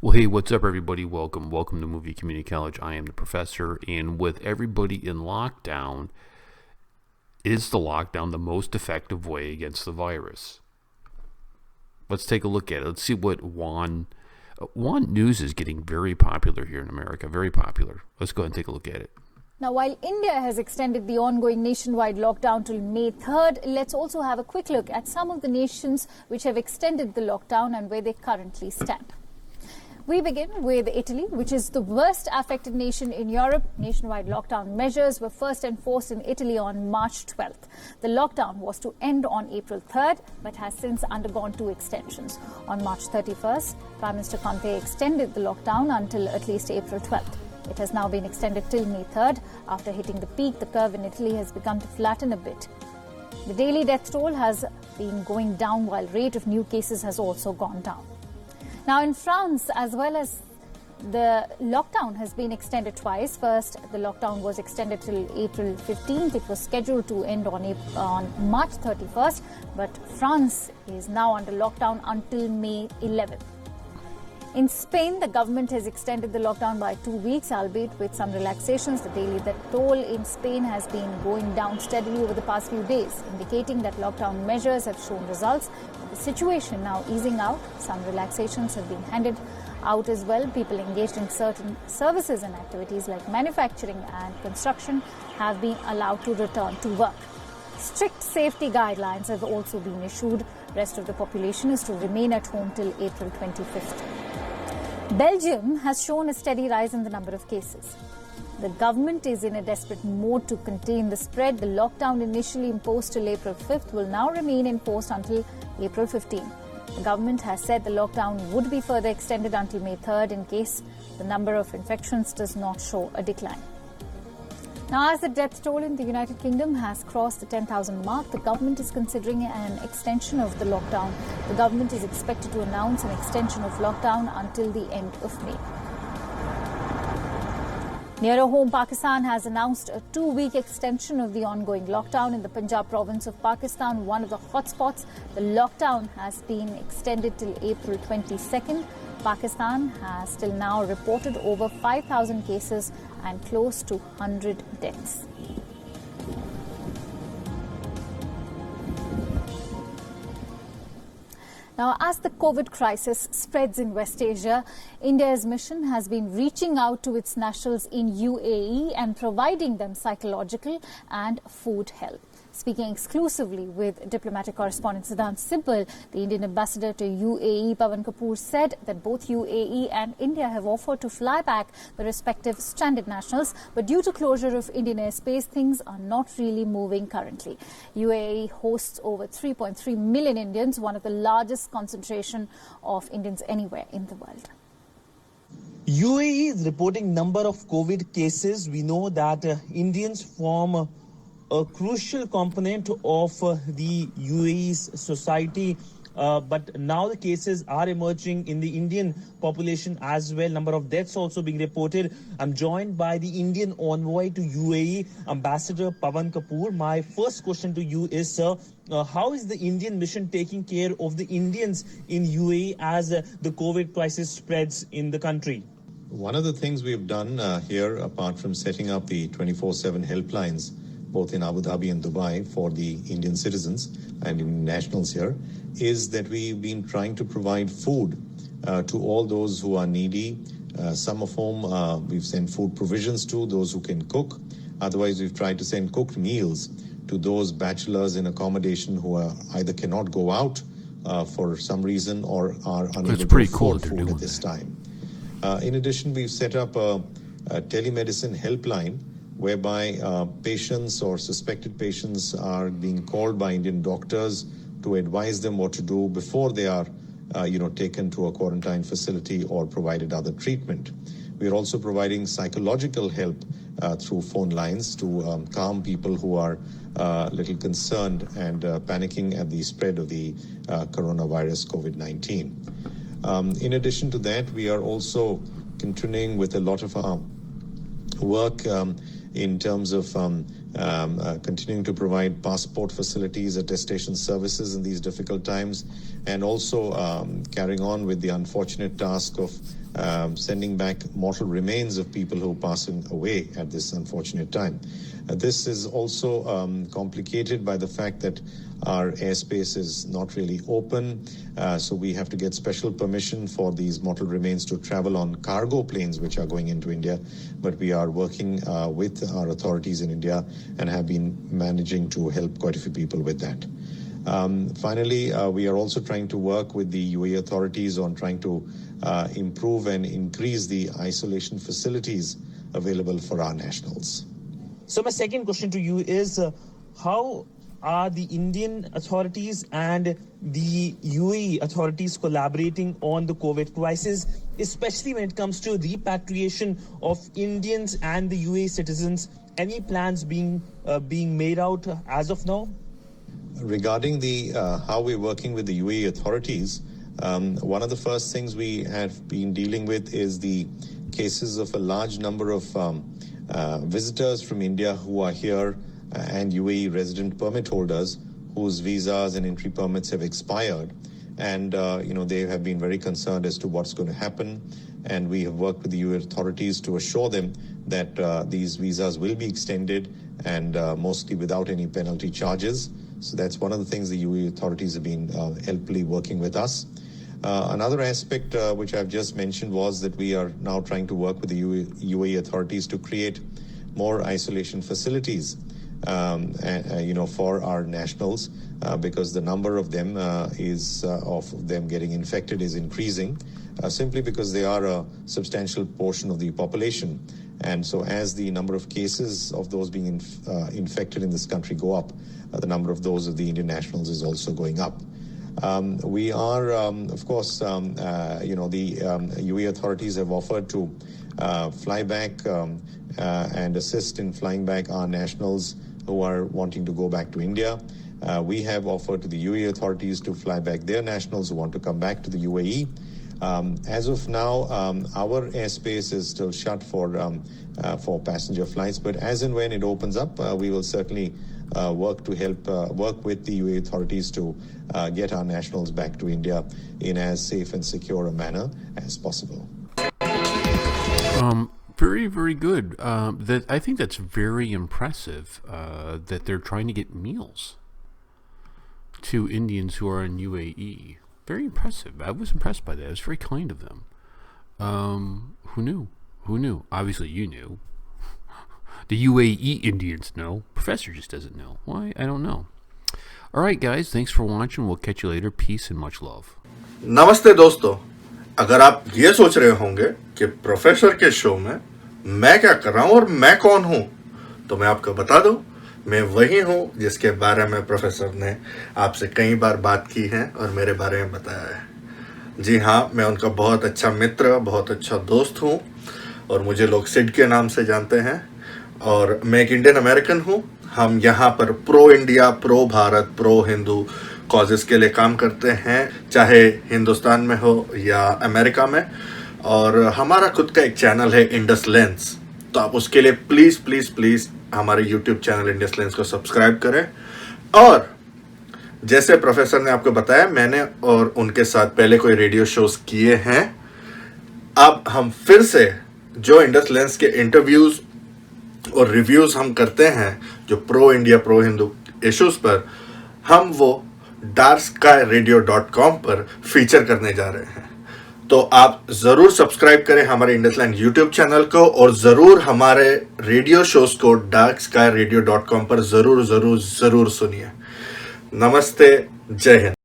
Well, hey, what's up, everybody? Welcome to Movie Community College. I am the professor, and with everybody in lockdown, is the lockdown the most effective way against the virus? Let's take a look at it. Let's see what One News is getting very popular here in America. Very popular. Let's go ahead and take a look at it. Now, while India has extended the ongoing nationwide lockdown till May 3rd, let's also have a quick look at some of the nations which have extended the lockdown and where they currently stand. We begin with Italy, which is the worst affected nation in Europe. Nationwide lockdown measures were first enforced in Italy on March 12th. The lockdown was to end on April 3rd, but has since undergone two extensions. On March 31st, Prime Minister Conte extended the lockdown until at least April 12th. It has now been extended till May 3rd. After hitting the peak, the curve in Italy has begun to flatten a bit. The daily death toll has been going down, while rate of new cases has also gone down. Now, in France, as well as the lockdown has been extended twice. First, the lockdown was extended till April 15th. It was scheduled to end on March 31st, but France is now under lockdown until May 11th. In Spain, the government has extended the lockdown by 2 weeks, albeit with some relaxations. The daily death toll in Spain has been going down steadily over the past few days, indicating that lockdown measures have shown results. With the situation now easing out, some relaxations have been handed out as well. People engaged in certain services and activities like manufacturing and construction have been allowed to return to work. Strict safety guidelines have also been issued. Rest of the population is to remain at home till April 25th. Belgium has shown a steady rise in the number of cases. The government is in a desperate mode to contain the spread. The lockdown initially imposed till April 5th will now remain enforced until April 15th. The government has said the lockdown would be further extended until May 3rd in case the number of infections does not show a decline. Now, as the death toll in the United Kingdom has crossed the 10,000 mark, the government is considering an extension of the lockdown. The government is expected to announce an extension of lockdown until the end of May. Nearer home, Pakistan has announced a 2-week extension of the ongoing lockdown in the Punjab province of Pakistan, one of the hotspots. The lockdown has been extended till April 22nd. Pakistan has till now reported over 5,000 cases and close to 100 deaths. Now, as the COVID crisis spreads in West Asia, India's mission has been reaching out to its nationals in UAE and providing them psychological and food help. Speaking exclusively with diplomatic correspondent Siddhant Sibbal, the Indian ambassador to UAE, Pawan Kapoor, said that both UAE and India have offered to fly back the respective stranded nationals, but due to closure of Indian airspace, things are not really moving currently. UAE hosts over 3.3 million Indians, one of the largest concentration of Indians anywhere in the world. UAE is reporting number of COVID cases. We know that Indians form a crucial component of the UAE's society, but now the cases are emerging in the Indian population as well. Number of deaths also being reported. I'm joined by the Indian envoy to UAE, Ambassador Pawan Kapoor. My first question to you is, sir, how is the Indian mission taking care of the Indians in UAE as the COVID crisis spreads in the country? One of the things we've done here, apart from setting up the 24/7 helplines, both in Abu Dhabi and Dubai for the Indian citizens and Indian nationals here, is that we've been trying to provide food to all those who are needy, some of whom we've sent food provisions to, those who can cook. Otherwise, we've tried to send cooked meals to those bachelors in accommodation who are either cannot go out for some reason or are unable to afford food at this time. In addition, we've set up a telemedicine helpline whereby patients or suspected patients are being called by Indian doctors to advise them what to do before they are, taken to a quarantine facility or provided other treatment. We are also providing psychological help through phone lines to calm people who are a little concerned and panicking at the spread of the coronavirus COVID-19. In addition to that, we are also continuing with a lot of work in terms of continuing to provide passport facilities, attestation services in these difficult times, and also carrying on with the unfortunate task of sending back mortal remains of people who are passing away at this unfortunate time. This is also complicated by the fact that our airspace is not really open, so we have to get special permission for these mortal remains to travel on cargo planes which are going into India. But we are working with our authorities in India and have been managing to help quite a few people with that. Finally, we are also trying to work with the UAE authorities on trying to improve and increase the isolation facilities available for our nationals. So my second question to you is, how are the Indian authorities and the UAE authorities collaborating on the COVID crisis, especially when it comes to repatriation of Indians and the UAE citizens? Any plans being made out as of now? Regarding the how we're working with the UAE authorities, one of the first things we have been dealing with is the cases of a large number of visitors from India who are here and UAE resident permit holders whose visas and entry permits have expired. And, they have been very concerned as to what's going to happen. And we have worked with the UAE authorities to assure them that these visas will be extended and mostly without any penalty charges. So that's one of the things the UAE authorities have been helpfully working with us. Another aspect which I've just mentioned was that we are now trying to work with the UAE authorities to create more isolation facilities, for our nationals, because the number of them of them getting infected is increasing, simply because they are a substantial portion of the population. And so as the number of cases of those being infected in this country go up, the number of those of the Indian nationals is also going up. We are, of course, the UAE authorities have offered to fly back and assist in flying back our nationals who are wanting to go back to India. We have offered to the UAE authorities to fly back their nationals who want to come back to the UAE. As of now, our airspace is still shut for passenger flights, but as and when it opens up, we will certainly work with the UAE authorities to get our nationals back to India in as safe and secure a manner as possible. Very, very good. I think that's very impressive that they're trying to get meals to Indians who are in UAE. Very impressive. I was impressed by that. It was very kind of them. Who knew? Who knew? Obviously, you knew. The UAE Indians know. Professor just doesn't know. Why? I don't know. All right, guys. Thanks for watching. We'll catch you later. Peace and much love. नमस्ते दोस्तों, अगर आप ये सोच रहे होंगे कि professor के शो में मैं क्या कर रहा हूँ और मैं कौन हूँ, तो मैं आपको बता दूं, मैं वही हूँ जिसके बारे में प्रोफेसर ने आपसे कई बार बात की है और मेरे बारे में बताया है। जी हाँ, मैं उनका बहुत अच्छा मित्र, बहुत अच्छा दोस्त हूँ और मुझे लोग सिड के नाम से जानते हैं और मैं एक इंडियन अमेरिकन हूँ। हम यहाँ पर pro India, pro Bharat, pro Hindu causes के लिए काम करते हैं, चाहे हिंदुस्तान में हो या अमेरिका में। और हमारा खुद का एक चैनल है इंडस लेंस, तो आप उसके लिए प्लीज़ प्लीज़ प्लीज़ हमारे यूट्यूब चैनल इंडस लेंस को सब्सक्राइब करें। और जैसे प्रोफेसर ने आपको बताया, मैंने और उनके साथ पहले कोई रेडियो शोज किए हैं। अब हम फिर से जो इंडस लेंस के इंटरव्यूज़ और रिव्यूज़ हम करते हैं जो pro India, pro Hindu issues पर, हम वो darkskyradio.com पर फीचर करने जा रहे हैं। तो आप ज़रूर सब्सक्राइब करें हमारे इंडसलैंड यूट्यूब चैनल को और ज़रूर हमारे रेडियो शोज़ को darkskyradio.com पर ज़रूर ज़रूर ज़रूर सुनिए। नमस्ते, जय हिंद।